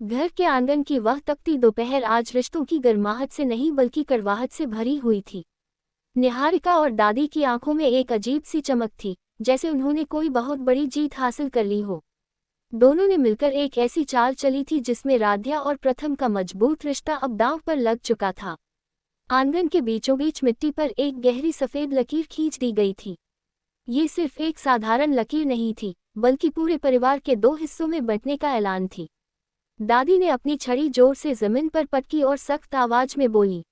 घर के आंगन की वह तपती दोपहर आज रिश्तों की गर्माहट से नहीं बल्कि कड़वाहट से भरी हुई थी। निहारिका और दादी की आंखों में एक अजीब सी चमक थी, जैसे उन्होंने कोई बहुत बड़ी जीत हासिल कर ली हो। दोनों ने मिलकर एक ऐसी चाल चली थी जिसमें राध्या और प्रथम का मजबूत रिश्ता अब दांव पर लग चुका था। आंगन के बीचों बीच मिट्टी पर एक गहरी सफेद लकीर खींच दी गई थी। ये सिर्फ एक साधारण लकीर नहीं थी, बल्कि पूरे परिवार के दो हिस्सों में बंटने का ऐलान थी। दादी ने अपनी छड़ी जोर से जमीन पर पटकी और सख्त आवाज में बोली,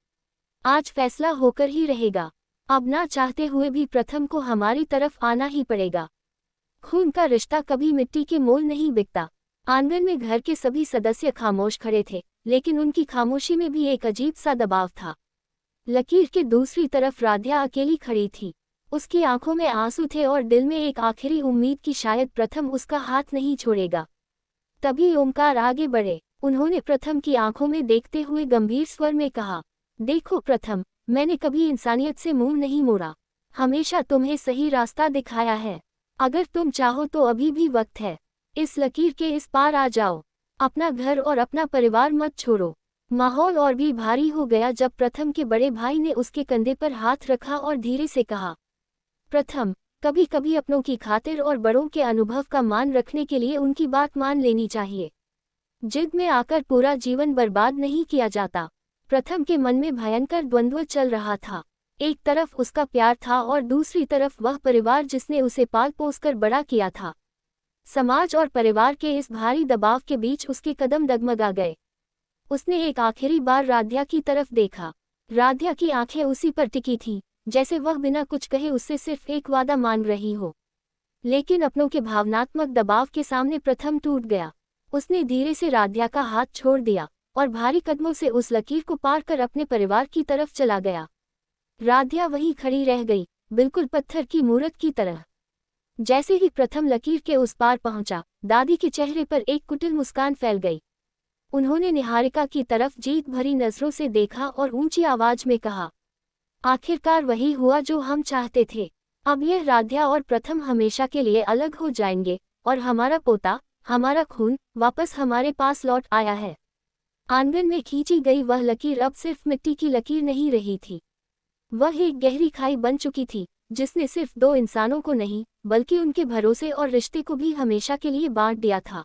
आज फैसला होकर ही रहेगा। अब ना चाहते हुए भी प्रथम को हमारी तरफ आना ही पड़ेगा। खून का रिश्ता कभी मिट्टी के मोल नहीं बिकता। आंगन में घर के सभी सदस्य खामोश खड़े थे, लेकिन उनकी खामोशी में भी एक अजीब सा दबाव था। लकीर के दूसरी तरफ राध्या अकेली खड़ी थी। उसकी आंखों में आंसू थे और दिल में एक आखिरी उम्मीद कि शायद प्रथम उसका हाथ नहीं छोड़ेगा। तभी ओमकार आगे बढ़े। उन्होंने प्रथम की आंखों में देखते हुए गंभीर स्वर में कहा, देखो प्रथम, मैंने कभी इंसानियत से मुंह नहीं मोड़ा, हमेशा तुम्हें सही रास्ता दिखाया है। अगर तुम चाहो तो अभी भी वक्त है। इस लकीर के इस पार आ जाओ। अपना घर और अपना परिवार मत छोड़ो। माहौल और भी भारी हो गया जब प्रथम के बड़े भाई ने उसके कंधे पर हाथ रखा और धीरे से कहा, प्रथम, कभी कभी अपनों की खातिर और बड़ों के अनुभव का मान रखने के लिए उनकी बात मान लेनी चाहिए। जिद में आकर पूरा जीवन बर्बाद नहीं किया जाता। प्रथम के मन में भयंकर द्वंद्व चल रहा था। एक तरफ उसका प्यार था और दूसरी तरफ वह परिवार जिसने उसे पाल पोस कर बड़ा किया था। समाज और परिवार के इस भारी दबाव के बीच उसके कदम डगमगा गए। उसने एक आखिरी बार राध्या की तरफ देखा। राध्या की आंखें उसी पर टिकी थीं, जैसे वह बिना कुछ कहे उससे सिर्फ एक वादा मांग रही हो। लेकिन अपनों के भावनात्मक दबाव के सामने प्रथम टूट गया। उसने धीरे से राध्या का हाथ छोड़ दिया और भारी कदमों से उस लकीर को पार कर अपने परिवार की तरफ चला गया। राध्या वहीं खड़ी रह गई, बिल्कुल पत्थर की मूरत की तरह। जैसे ही प्रथम लकीर के उस पार पहुंचा, दादी के चेहरे पर एक कुटिल मुस्कान फैल गई। उन्होंने निहारिका की तरफ जीत भरी नजरों से देखा और ऊंची आवाज में कहा, आखिरकार वही हुआ जो हम चाहते थे। अब यह राध्या और प्रथम हमेशा के लिए अलग हो जाएंगे और हमारा पोता, हमारा खून, वापस हमारे पास लौट आया है। आंगन में खींची गई वह लकीर अब सिर्फ मिट्टी की लकीर नहीं रही थी। वह एक गहरी खाई बन चुकी थी, जिसने सिर्फ दो इंसानों को नहीं, बल्कि उनके भरोसे और रिश्ते को भी हमेशा के लिए बांट दिया था।